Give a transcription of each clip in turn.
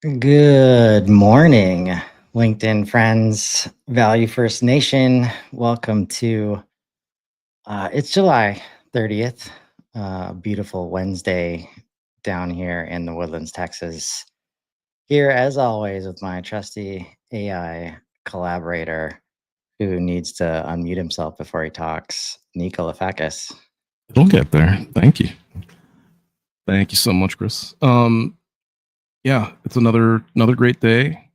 Good morning, LinkedIn friends, Value First Nation. Welcome to it's July 30th, beautiful Wednesday down here in the Woodlands, Texas. Here, as always, with my trusty AI collaborator who needs to unmute himself before he talks, Nico Lafakis. It'll get there. Thank you. Thank you so much, Chris. Yeah, it's another great day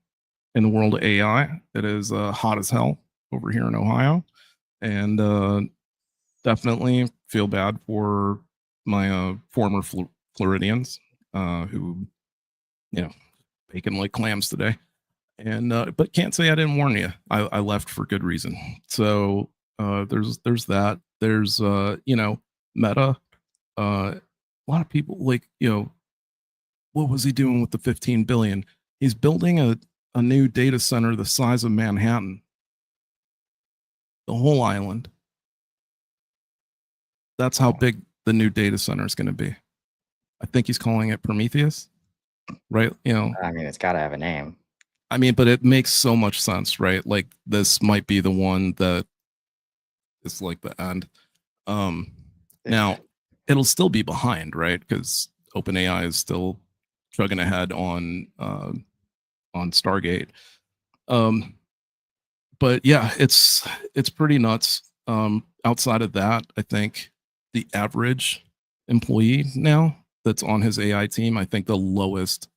in the world of AI. It is hot as hell over here in Ohio, and definitely feel bad for my former Floridians who, you know, bacon like clams today. And but can't say I didn't warn you. I left for good reason. So there's that. There's Meta. A lot of people what was he doing with the 15 billion? He's building a new data center the size of Manhattan, the whole island. That's how big the new data center is going to be. I think he's calling it Prometheus, right? I mean, it's got to have a name. I mean, but it makes so much sense, right? Like this might be the one that is like the end. Now it'll still be behind, right? Because OpenAI is still chugging ahead on Stargate. But yeah, it's pretty nuts. Outside of that, I think the average employee now that's on his AI team, I think the lowest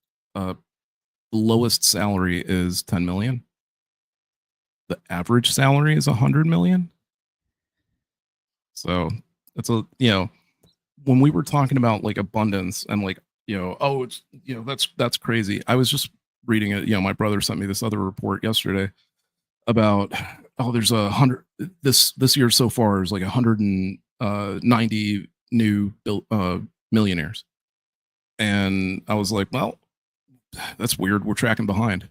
salary is 10 million. The average salary is 100 million. So it's when we were talking about like abundance and like, oh, it's, that's crazy. I was just reading it. My brother sent me this other report yesterday about, oh, there's 100 this year so far is like 190 new millionaires. And I was like, well, that's weird. We're tracking behind.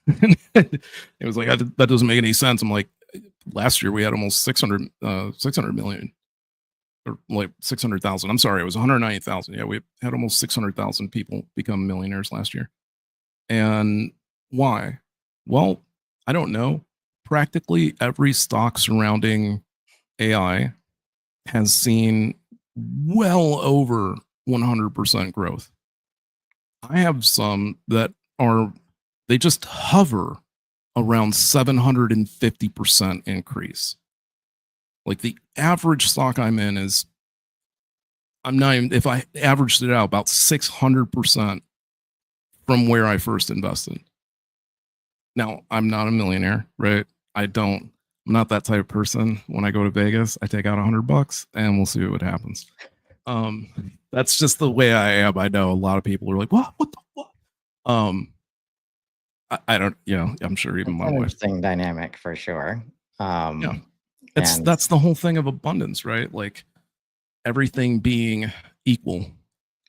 It was like, that doesn't make any sense. I'm like, last year we had almost 600 million, or like 600,000. I'm sorry, it was 190,000. Yeah, we had almost 600,000 people become millionaires last year. And why? Well, I don't know. Practically every stock surrounding AI has seen well over 100% growth. I have some that they just hover around 750% increase. Like the average stock I'm in is, if I averaged it out, about 600% from where I first invested. Now, I'm not a millionaire, right? I'm not that type of person. When I go to Vegas, I take out $100 and we'll see what happens. That's just the way I am. I know a lot of people are like, what the what? I don't, I'm sure even my wife. Interesting dynamic for sure. Yeah. That's the whole thing of abundance, right? Like everything being equal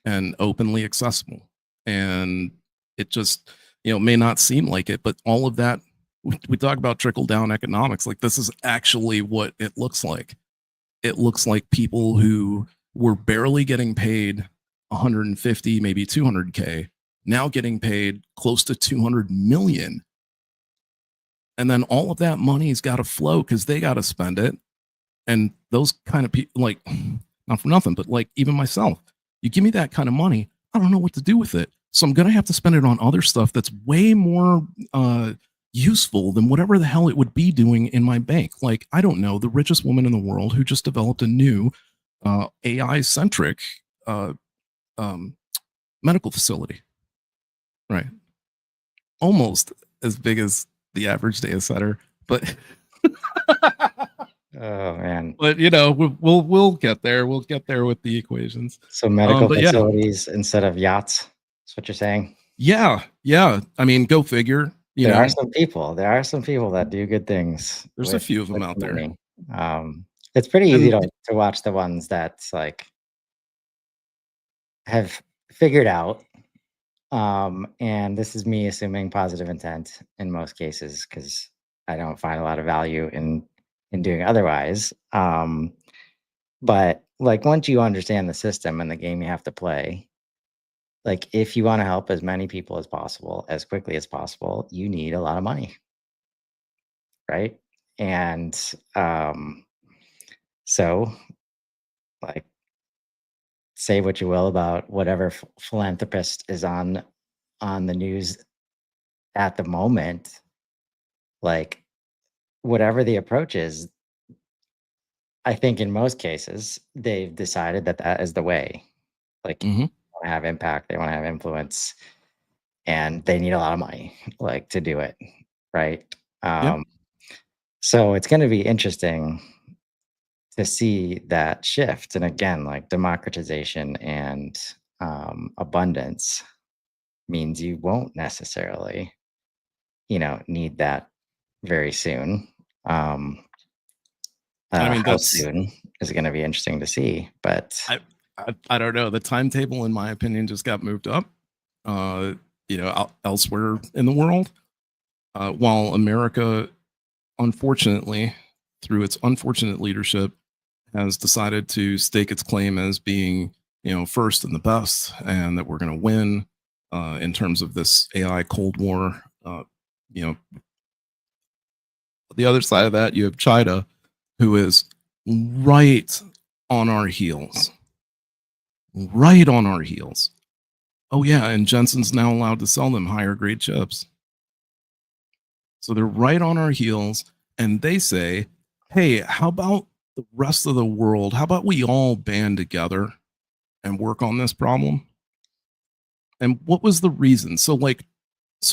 and openly accessible. And it just, may not seem like it, but all of that, we talk about trickle down economics. Like this is actually what it looks like. It looks like people who were barely getting paid 150, maybe 200K, now getting paid close to 200 million. And then all of that money's got to flow because they got to spend it. And those kind of people, like, not for nothing, but like even myself, you give me that kind of money, I don't know what to do with it. So I'm going to have to spend it on other stuff that's way more useful than whatever the hell it would be doing in my bank. Like, I don't know, the richest woman in the world who just developed a new AI-centric medical facility, right? Almost as big as the average data center, but oh man! But we'll get there. We'll get there with the equations. So medical facilities instead of yachts. That's what you're saying. Yeah. I mean, go figure. There are some people that do good things. There's a few of them out there. It's pretty easy to watch the ones that like have figured out. And this is me assuming positive intent in most cases because I don't find a lot of value in doing otherwise. But like once you understand the system and the game you have to play, like if you want to help as many people as possible, as quickly as possible, you need a lot of money, right? And so, like, say what you will about whatever philanthropist is on the news at the moment, like whatever the approach is, I think in most cases they've decided that that is the way. Like, Hmm. want to have impact, they want to have influence, and they need a lot of money, like to do it, right? Yep. Um, so it's going to be interesting to see that shift. And again, like democratization and abundance means you won't necessarily, need that very soon. Um, I mean, how that's soon is going to be interesting to see, but I, I don't know. The timetable, in my opinion, just got moved up. Uh, elsewhere in the world, while America, unfortunately, through its unfortunate leadership, has decided to stake its claim as being, first and the best, and that we're going to win in terms of this AI Cold War. You know, the other side of that, you have China, who is right on our heels, right on our heels. Oh yeah, and Jensen's now allowed to sell them higher grade chips. So they're right on our heels, and they say, "Hey, how about the rest of the world? How about we all band together and work on this problem?" And what was the reason? So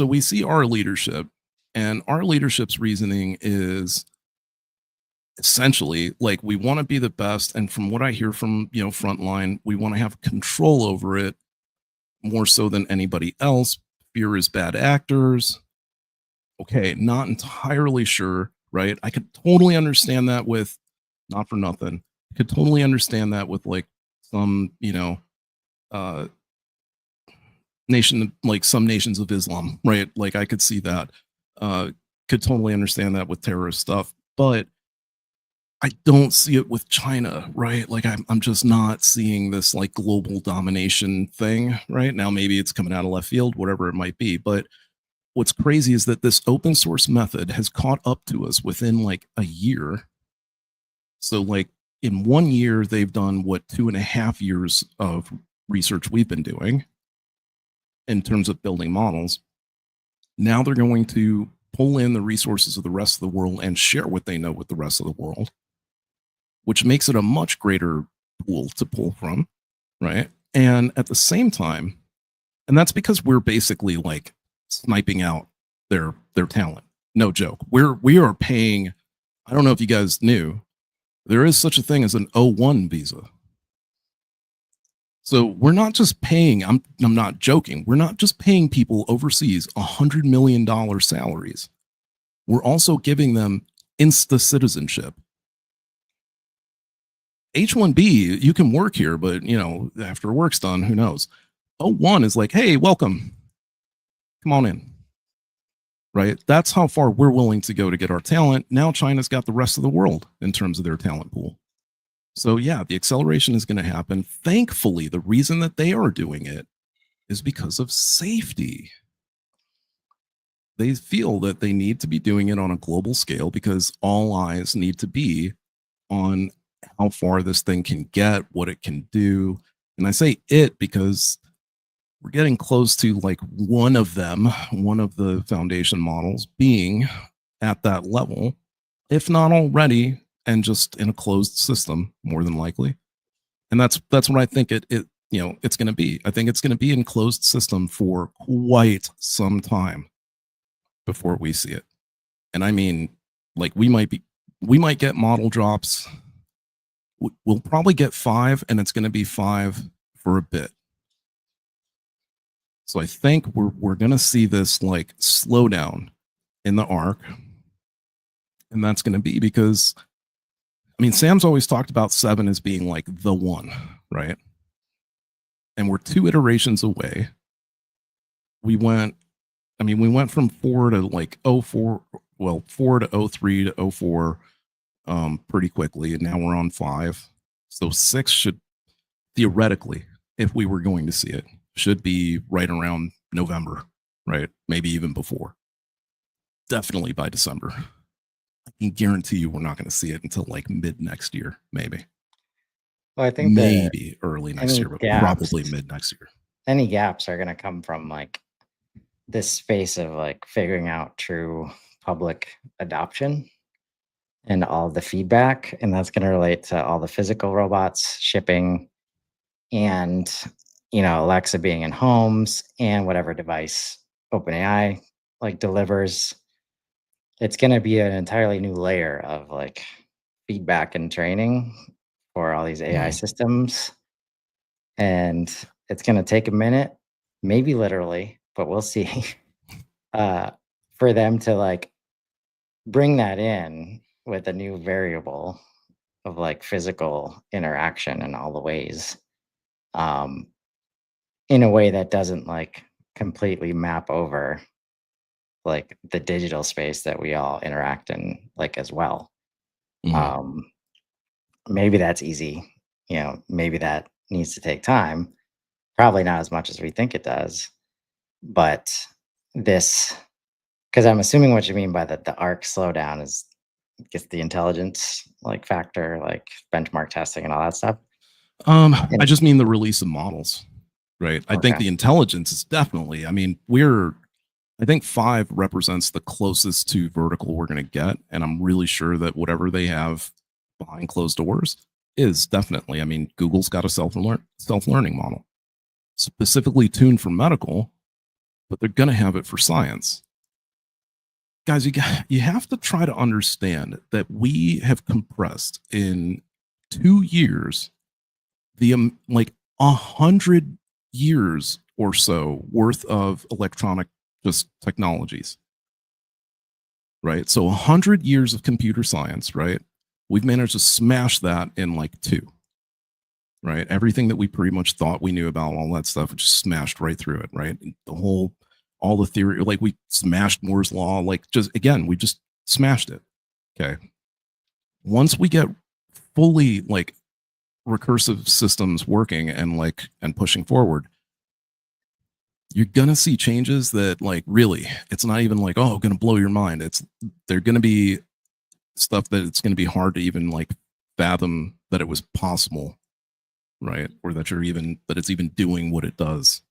we see our leadership, and our leadership's reasoning is essentially like we want to be the best, and from what I hear from frontline, we want to have control over it more so than anybody else. Fear is bad actors. Okay, not entirely sure, right? I could totally understand that with, not for nothing, I could totally understand that with like some, uh nation, like some nations of Islam, right? Like I could see that. Uh could totally understand that with terrorist stuff, but I don't see it with China, right? Like I'm just not seeing this like global domination thing right now. Maybe it's coming out of left field, whatever it might be, but what's crazy is that this open source method has caught up to us within like a year. So, like, in 1 year, they've done what 2.5 years of research we've been doing in terms of building models. Now they're going to pull in the resources of the rest of the world and share what they know with the rest of the world, which makes it a much greater pool to pull from, right? And at the same time, and that's because we're basically like sniping out their talent. No joke. We are paying. I don't know if you guys knew, there is such a thing as an O1 visa. So we're not just paying. I'm not joking. We're not just paying people overseas $100 million salaries. We're also giving them insta citizenship. H1B, you can work here, but after work's done, who knows? O1 is like, hey, welcome, come on in. Right? That's how far we're willing to go to get our talent. Now China's got the rest of the world in terms of their talent pool. So yeah, the acceleration is going to happen. Thankfully, the reason that they are doing it is because of safety. They feel that they need to be doing it on a global scale because all eyes need to be on how far this thing can get, what it can do. And I say it because we're getting close to like one of the foundation models being at that level, if not already, and just in a closed system, more than likely. And that's what I think it's going to be. I think it's going to be in closed system for quite some time before we see it. And I mean, like we might get model drops. We'll probably get 5, and it's going to be 5 for a bit. So I think we're going to see this like slowdown in the arc, and that's going to be because I mean Sam's always talked about 7 as being like the one, right? And we're 2 iterations away. We went from 4 to like 04, well 4 to 03 to 04 pretty quickly, and now we're on 5. So 6 should theoretically, if we were going to see it, should be right around November, right? Maybe even before. Definitely by December. I can guarantee you we're not going to see it until like mid next year, maybe. Well, I think that Maybe early next any year, but gaps, probably mid next year. any gaps are going to come from like this space of like figuring out true public adoption and all the feedback. And that's going to relate to all the physical robots shipping and, Alexa being in homes and whatever device OpenAI like delivers. It's going to be an entirely new layer of like feedback and training for all these AI Mhm. systems. And it's going to take a minute, maybe literally, but we'll see, uh, for them to like bring that in with a new variable of like physical interaction in all the ways, um, in a way that doesn't like completely map over like the digital space that we all interact in like as well. Mhm. Um, Maybe that's easy, maybe that needs to take time, probably not as much as we think it does, but this, because I'm assuming what you mean by the arc slowdown is just the intelligence like factor, like benchmark testing and all that stuff. I And just mean the release of models, right? I think okay, the intelligence is definitely, I mean, I think 5 represents the closest to vertical we're going to get. And I'm really sure that whatever they have behind closed doors is definitely, I mean, Google's got a self-learning model specifically tuned for medical, but they're going to have it for science. Guys, you have to try to understand that we have compressed in 2 years the like 100 years or so worth of electronic just technologies, right? So 100 years of computer science, right? We've managed to smash that in like 2, right? Everything that we pretty much thought we knew about, all that stuff, just smashed right through it, right? All the theory, like we smashed Moore's law, like just again, we just smashed it. Okay. Once we get fully like recursive systems working and pushing forward, you're gonna see changes that like really, it's not even like, oh, gonna blow your mind. They're gonna be stuff that it's gonna be hard to even like fathom that it was possible, right? Or that it's even doing what it does.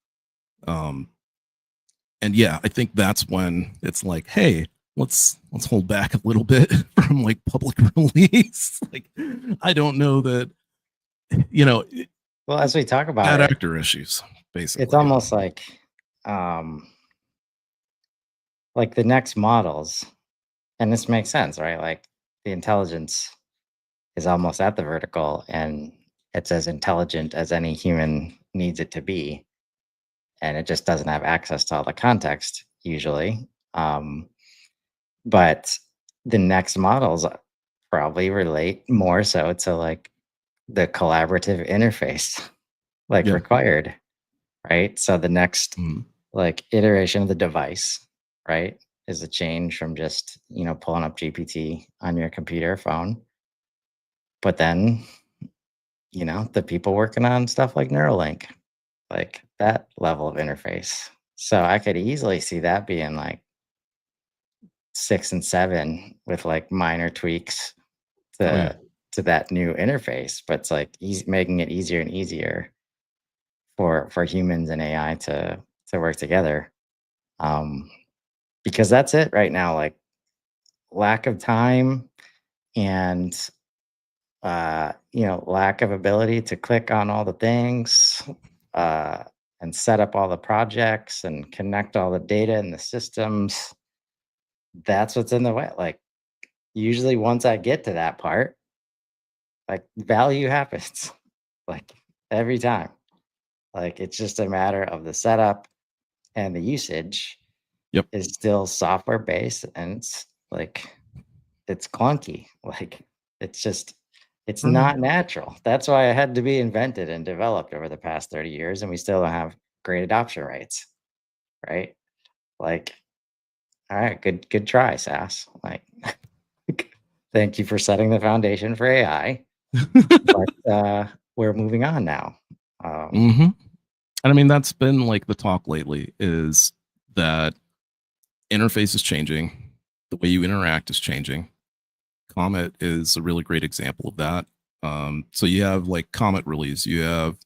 Um, and yeah, I think that's when it's like, hey, let's hold back a little bit from like public release. Like, I don't know that, you know, well, as we talk about bad it, actor issues, it's basically. almost um, like the next models, and this makes sense, right? Like the intelligence is almost at the vertical, and it's as intelligent as any human needs it to be, and it just doesn't have access to all the context usually. Um, but the next models probably relate more so to like the collaborative interface like Yeah. required, right? So the next Mm. like iteration of the device, right, is a change from just, pulling up GPT on your computer or phone. But then, the people working on stuff like Neuralink, like that level of interface. So I could easily see that being like 6 and 7 with like minor tweaks Oh yeah. to that new interface. But it's like making it easier and easier for humans and AI to work together. Um, because that's it right now. Like lack of time and lack of ability to click on all the things, uh, and set up all the projects and connect all the data in the systems. That's what's in the way. Like usually once I get to that part, like value happens like every time. Like it's just a matter of the setup and the usage Yep. is still software based and it's like it's clunky. Like it's just it's Mhm. not natural. That's why it had to be invented and developed over the past 30 years, and we still don't have great adoption rates, right? Like, all right, good try, SAS. Like, thank you for setting the foundation for AI, but we're moving on now. Um, Mhm. And I mean, that's been like the talk lately is that interface is changing. The way you interact is changing. Comet is a really great example of that. So you have like Comet release, you have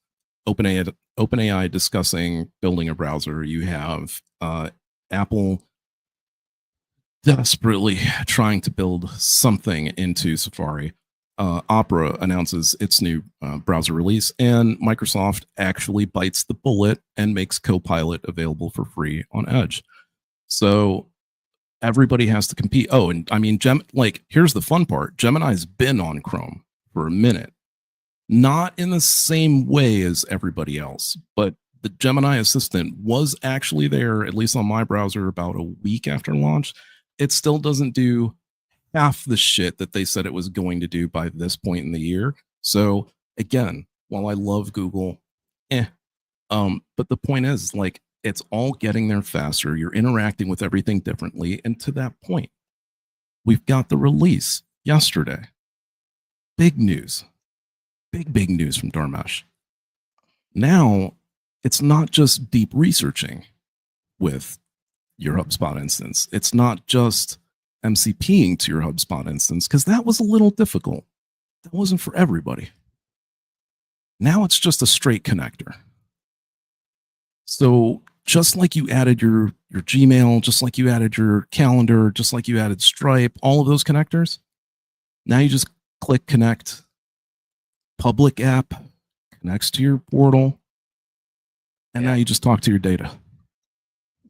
OpenAI discussing building a browser, you have Apple desperately trying to build something into Safari. Opera announces its new browser release, and Microsoft actually bites the bullet and makes Copilot available for free on Edge. So everybody has to compete. Oh, and I mean, here's the fun part: Gemini's been on Chrome for a minute, not in the same way as everybody else, but the Gemini assistant was actually there, at least on my browser, about a week after launch. It still doesn't do half the shit that they said it was going to do by this point in the year. So again, while I love Google, but the point is, like, it's all getting there faster. You're interacting with everything differently. And to that point, we've got the release yesterday. Big news. Big news from Dharmesh. Now, it's not just deep researching with your HubSpot instance. It's not just MCPing to your HubSpot instance, because that was a little difficult. That wasn't for everybody. Now it's just a straight connector. So just like you added your Gmail, just like you added your calendar, just like you added Stripe, all of those connectors, now you just click connect. Public app connects to your portal, and now you just talk to your data.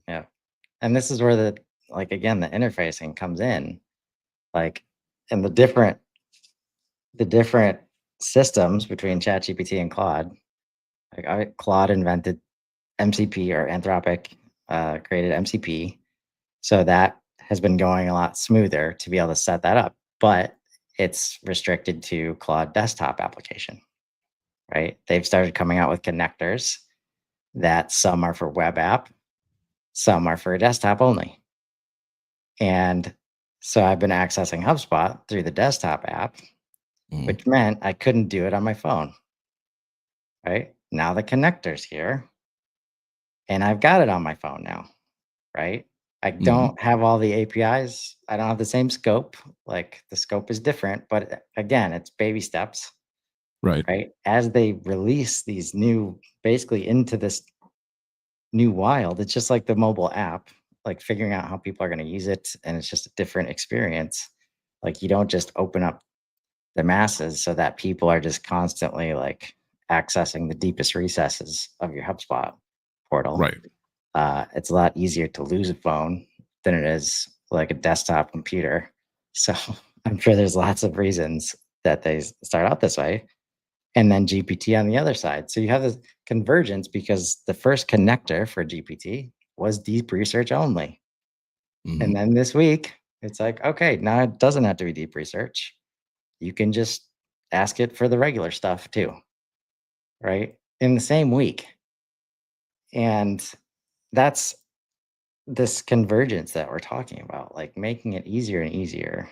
Yeah. And this is where the interfacing comes in, like, and the different systems between ChatGPT and Claude. Like, Claude invented MCP, or Anthropic created MCP. So that has been going a lot smoother to be able to set that up, but it's restricted to Claude desktop application, right? They've started coming out with connectors that some are for web app, some are for desktop only. And so I've been accessing HubSpot through the desktop app, which meant I couldn't do it on my phone, right? Now the connector's here, and I've got it on my phone now, right? I don't have all the APIs. I don't have the same scope. Like, the scope is different, but again, it's baby steps, right? As they release these new, basically into this new wild, it's just like the mobile app, like figuring out how people are going to use it. And it's just a different experience. Like, you don't just open up the masses so that people are just constantly like accessing the deepest recesses of your HubSpot portal. Right. It's a lot easier to lose a phone than it is like a desktop computer. So I'm sure there's lots of reasons that they start out this way. And then GPT on the other side. So you have this convergence because the first connector for GPT was deep research only. And then this week, it's like, okay, now it doesn't have to be deep research. You can just ask it for the regular stuff too, right? In the same week. And that's this convergence that we're talking about, like making it easier and easier.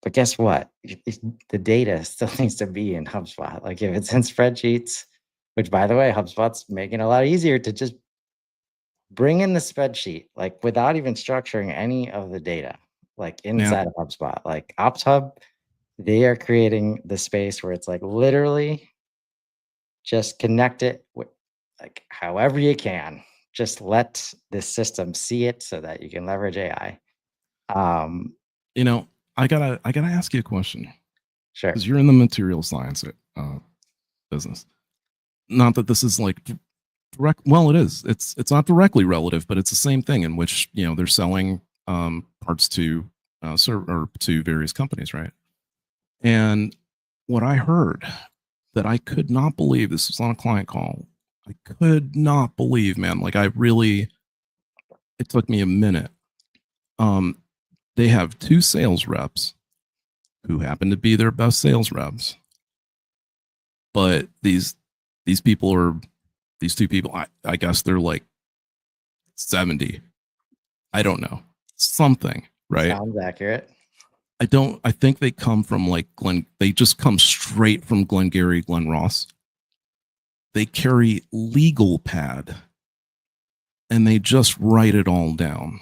But guess what? The data still needs to be in HubSpot. Like, if it's in spreadsheets, which, by the way, HubSpot's making it a lot easier to just bring in the spreadsheet, like, without even structuring any of the data, like inside of HubSpot. Like Ops Hub, they are creating the space where it's like literally just connect it with, like, however you can. Just let this system see it so that you can leverage AI. I gotta ask you a question. Sure. Because you're in the material science business. Not that this is like direct. Well, it is. It's not directly relative, but it's the same thing in which they're selling parts to to various companies, right? And what I heard that I could not believe, this was on a client call. I could not believe, man. Like, it took me a minute. They have two sales reps who happen to be their best sales reps. But these two people, I guess they're like 70. I don't know. Something, right? Sounds accurate. I think they come from like they just come straight from Glengarry, Glen Ross. they carry legal pad and they just write it all down.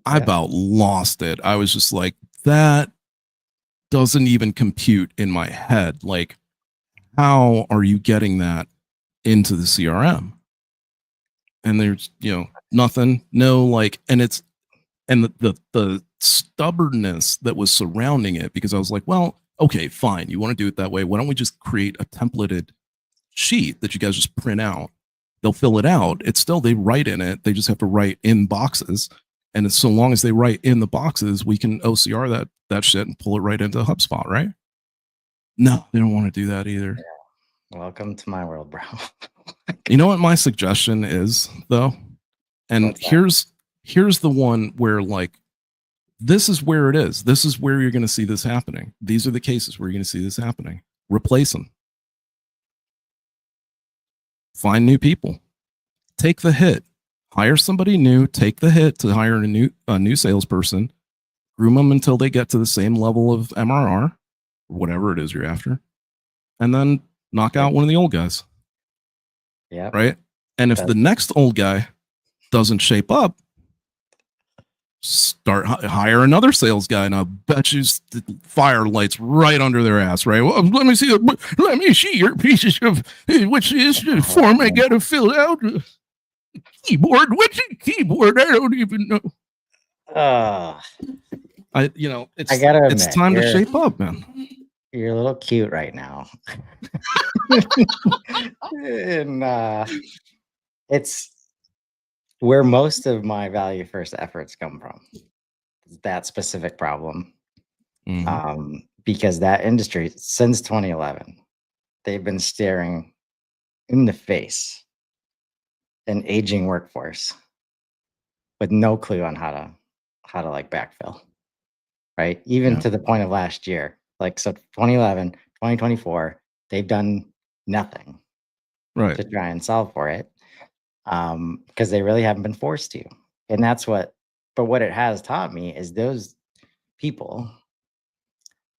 I about lost it. I was just like, that doesn't even compute in my head. Like, how are you getting that into the CRM? And there's, nothing, no, like, and the stubbornness that was surrounding it, because I was like, well, okay, fine. You want to do it that way. Why don't we just create a templated sheet that you guys just print out? They'll fill it out. It's still, they write in it. They just have to write in boxes. And it's, so long as they write in the boxes, we can OCR that shit and pull it right into HubSpot, right? No, they don't want to do that either. Yeah. Welcome to my world, bro. You know what my suggestion is, though? And here's the one where, like, this is where it is. This is where you're going to see this happening. These are the cases where you're going to see this happening. Replace them. Find new people. Take the hit. Hire somebody new. Take the hit to hire a new salesperson. Groom them until they get to the same level of MRR, or whatever it is you're after, and then knock out one of the old guys. Yeah. Right. And if the next old guy doesn't shape up, hire another sales guy, and I bet you fire lights right under their ass. Right. Well, let me see your pieces of which is the form I got to fill out. Keyboard. What's a keyboard? I don't even know. It's time to shape up, man. You're a little cute right now. And it's where most of my value first efforts come from, that specific problem. Because that industry, since 2011, they've been staring in the face an aging workforce with no clue on how to like backfill, right? Even to the point of last year, like, so 2011, 2024, they've done nothing to try and solve for it, because they really haven't been forced to. And but what it has taught me is those people,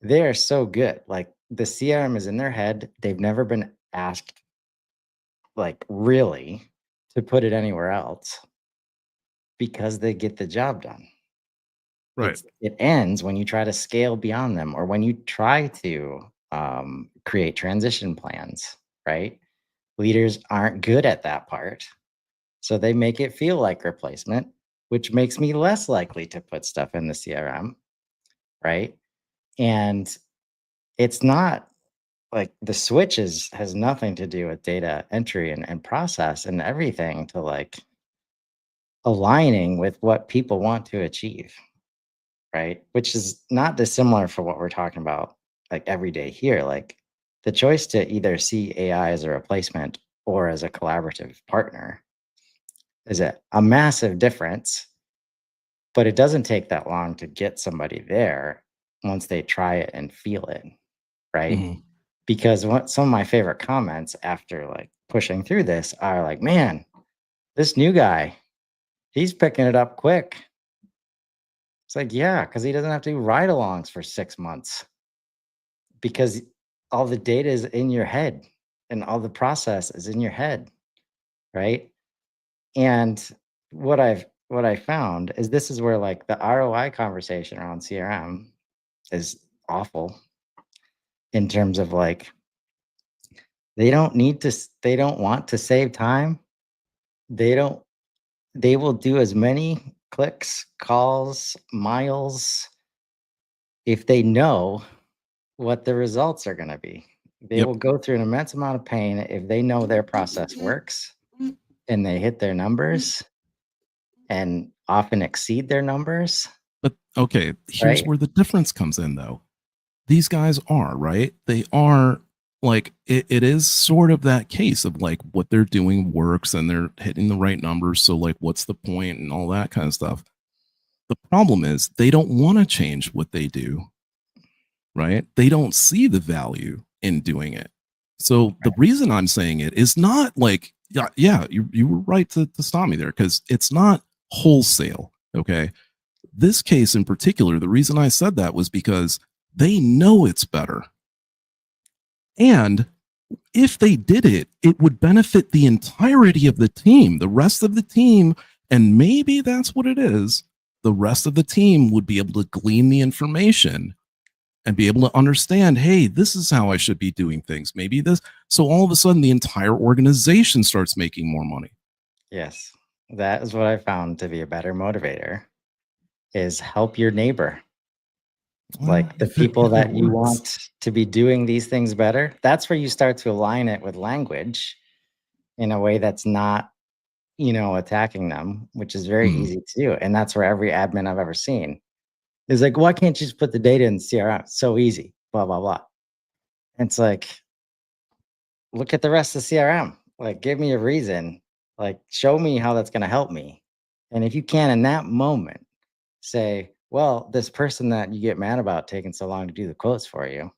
they're so good. Like, the CRM is in their head. They've never been asked, like, really to put it anywhere else, because they get the job done. Right. It ends when you try to scale beyond them, or when you try to create transition plans, right? Leaders aren't good at that part. So they make it feel like replacement, which makes me less likely to put stuff in the CRM, right? And it's not like the switch has nothing to do with data entry and process and everything, to like aligning with what people want to achieve, right? Which is not dissimilar for what we're talking about like every day here. Like, the choice to either see AI as a replacement or as a collaborative partner is a massive difference, but it doesn't take that long to get somebody there once they try it and feel it, right? Because some of my favorite comments after like pushing through this are like, man, this new guy, he's picking it up quick. It's like, yeah, because he doesn't have to do ride-alongs for 6 months, because all the data is in your head and all the process is in your head, right? And what I found is this is where like the ROI conversation around CRM is awful, in terms of like, they don't want to save time. They will do as many clicks, calls, miles, if they know what the results are going to be. They will go through an immense amount of pain if they know their process works and they hit their numbers and often exceed their numbers. But okay, here's where the difference comes in, though. These guys are, right? They are, like, it is sort of that case of like what they're doing works and they're hitting the right numbers. So like, what's the point and all that kind of stuff. The problem is they don't want to change what they do, right? They don't see the value in doing it. So the reason I'm saying it is not like, yeah, you were right to stop me there, because it's not wholesale. Okay. This case in particular, the reason I said that was because they know it's better. And if they did it, it would benefit the entirety of the team, the rest of the team. And maybe that's what it is. The rest of the team would be able to glean the information and be able to understand, hey, this is how I should be doing things. Maybe this. So all of a sudden, the entire organization starts making more money. Yes. That is what I found to be a better motivator is help your neighbor. Like the people If it that you works. want to be doing these things better. That's where you start to align it with language in a way that's not, attacking them, which is very Mm, easy to do. And that's where every admin I've ever seen is like, why can't you just put the data in CRM? It's so easy, blah, blah, blah. And it's like, look at the rest of CRM. Like, give me a reason. Like, show me how that's going to help me. And if you can, in that moment, say, well, this person that you get mad about taking so long to do the quotes for you,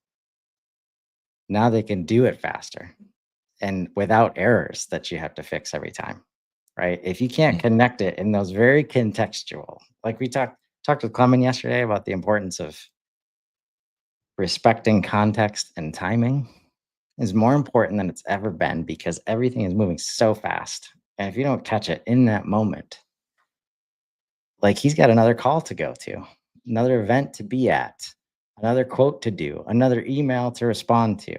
now they can do it faster and without errors that you have to fix every time. Right. If you can't mm, connect it in those very contextual, like we talked with Clement yesterday about the importance of respecting context and timing is more important than it's ever been because everything is moving so fast. And if you don't catch it in that moment, like he's got another call to go to, another event to be at, another quote to do, another email to respond to,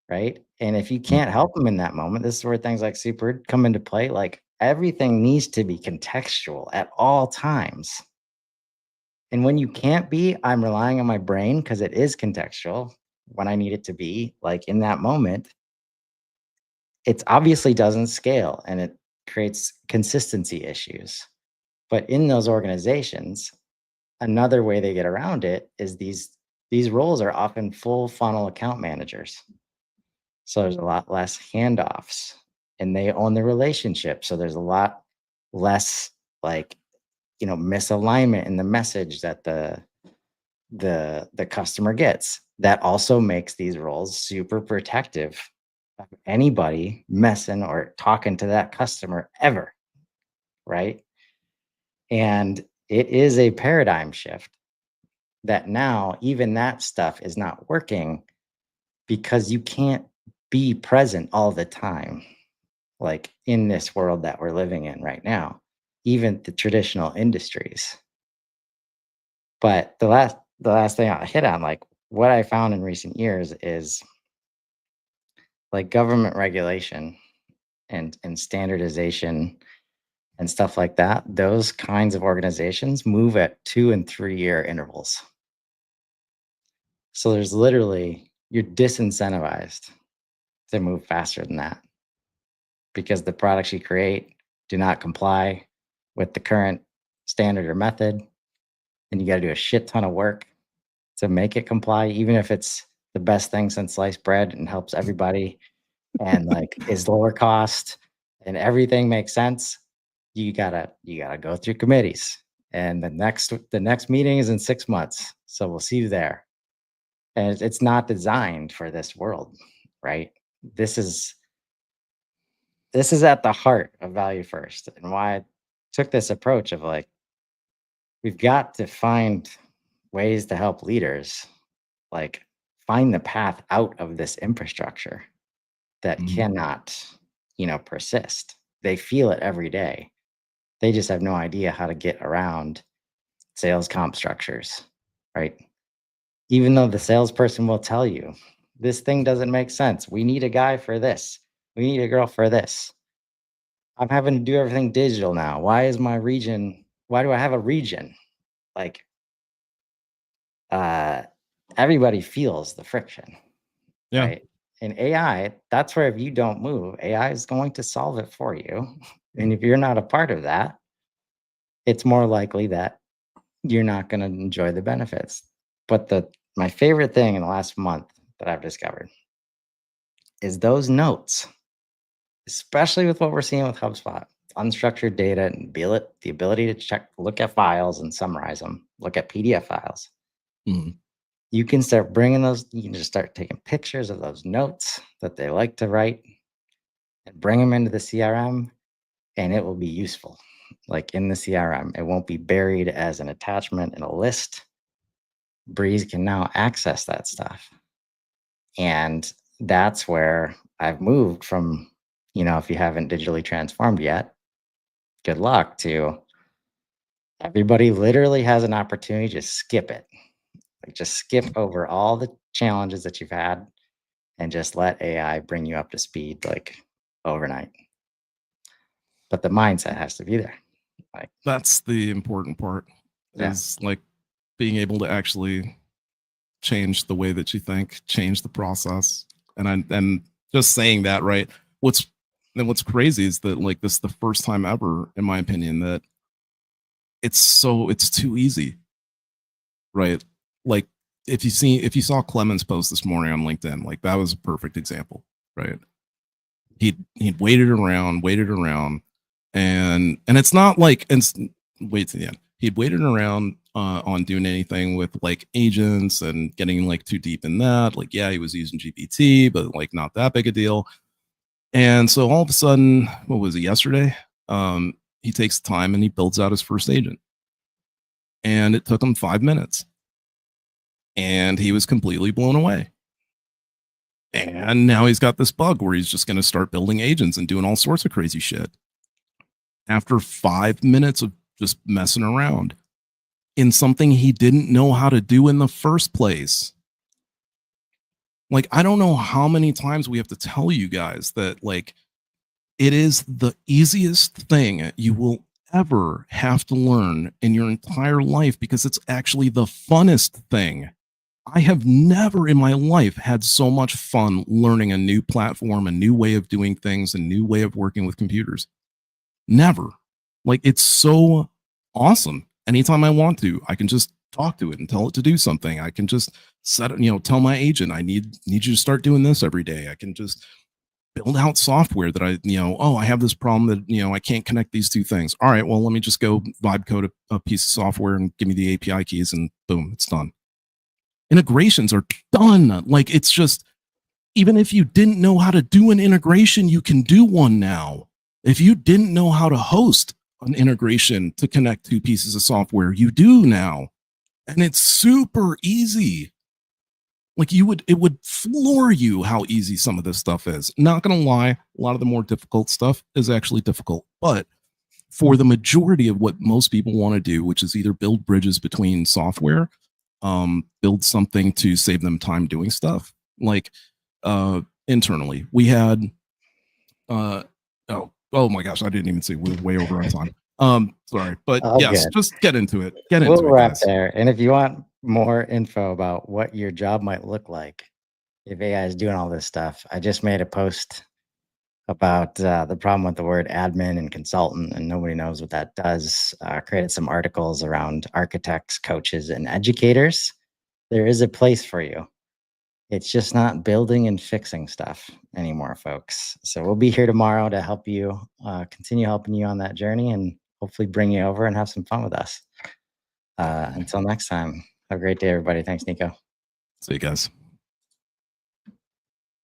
right? And if you mm, can't help him in that moment, this is where things like super come into play. Like everything needs to be contextual at all times. And when you can't be, I'm relying on my brain because it is contextual when I need it to be, like in that moment. It's obviously doesn't scale and it creates consistency issues. But in those organizations, another way they get around it is these roles are often full funnel account managers. So there's a lot less handoffs and they own the relationship. So there's a lot less like, misalignment in the message that the customer gets. That also makes these roles super protective of anybody messing or talking to that customer ever, right? And it is a paradigm shift that now even that stuff is not working because you can't be present all the time, like in this world that we're living in right now, even the traditional industries. But the last thing I'll hit on, like what I found in recent years is like government regulation and standardization and stuff like that. Those kinds of organizations move at 2 and 3 year intervals. So there's literally you're disincentivized to move faster than that because the products you create do not comply with the current standard or method. And you got to do a shit ton of work to make it comply, even if it's the best thing since sliced bread and helps everybody and like is lower cost and everything makes sense. You gotta go through committees. And the next meeting is in 6 months. So we'll see you there. And it's not designed for this world, right? This is this is at the heart of value first and why I took this approach of like we've got to find ways to help leaders like find the path out of this infrastructure that mm. cannot, persist. They feel it every day. They just have no idea how to get around sales comp structures, right? Even though the salesperson will tell you this thing doesn't make sense. We need a guy for this. We need a girl for this. I'm having to do everything digital now. Why do I have a region? Like uh everybody feels the friction, Yeah. right? And AI, that's where if you don't move, AI is going to solve it for you. And if you're not a part of that, it's more likely that you're not going to enjoy the benefits. But my favorite thing in the last month that I've discovered is those notes, especially with what we're seeing with HubSpot, unstructured data and the ability to look at files and summarize them, look at PDF files. Mm, You can start bringing those, you can just start taking pictures of those notes that they like to write and bring them into the CRM and it will be useful. Like in the CRM, it won't be buried as an attachment in a list. Breeze can now access that stuff. And that's where I've moved from, if you haven't digitally transformed yet, good luck, to everybody literally has an opportunity to skip it. Like, just skip over all the challenges that you've had and just let AI bring you up to speed like overnight. But the mindset has to be there. Like, That's the important part, yeah, is like being able to actually change the way that you think, change the process. And just saying that, right? What's crazy is that like this is the first time ever, in my opinion, that it's too easy, right? Like if you saw Clement's post this morning on LinkedIn, like that was a perfect example, right? He'd waited around, and it's not like, and wait to the end. He'd waited around on doing anything with like agents and getting like too deep in that. Like, yeah, he was using GPT, but like not that big a deal. And so all of a sudden, what was it, yesterday? He takes time and he builds out his first agent. And it took him 5 minutes. And he was completely blown away. And now he's got this bug where he's just going to start building agents and doing all sorts of crazy shit. After 5 minutes of just messing around in something he didn't know how to do in the first place. Like, I don't know how many times we have to tell you guys that, like, it is the easiest thing you will ever have to learn in your entire life, because it's actually the funnest thing. I have never in my life had so much fun learning a new platform, a new way of doing things, a new way of working with computers. Never. Like, it's so awesome. Anytime I want to, I can just talk to it and tell it to do something. I can just set it, tell my agent, I need you to start doing this every day. I can just build out software that I have this problem that, I can't connect these two things. All right, well, let me just go vibe code a piece of software and give me the API keys, and boom, it's done. Integrations are done. Like, it's just, even if you didn't know how to do an integration, you can do one now. If you didn't know how to host an integration to connect two pieces of software, you do now. And it's super easy. Like, it would floor you how easy some of this stuff is. Not gonna lie, a lot of the more difficult stuff is actually difficult. But for the majority of what most people want to do, which is either build bridges between software, build something to save them time doing stuff, like internally, we had oh my gosh, I didn't even see, we're way over on time. Sorry, but yes, good. just get into it. We'll wrap Guys. there. And if you want more info about what your job might look like if AI is doing all this stuff, I just made a post about the problem with the word admin and consultant, and nobody knows what that does. Created some articles around architects, coaches, and educators. There is a place for you. It's just not building and fixing stuff anymore, folks. So we'll be here tomorrow to help you, continue helping you on that journey, and hopefully bring you over and have some fun with us. Until next time, have a great day, everybody. Thanks, Nico. See you guys.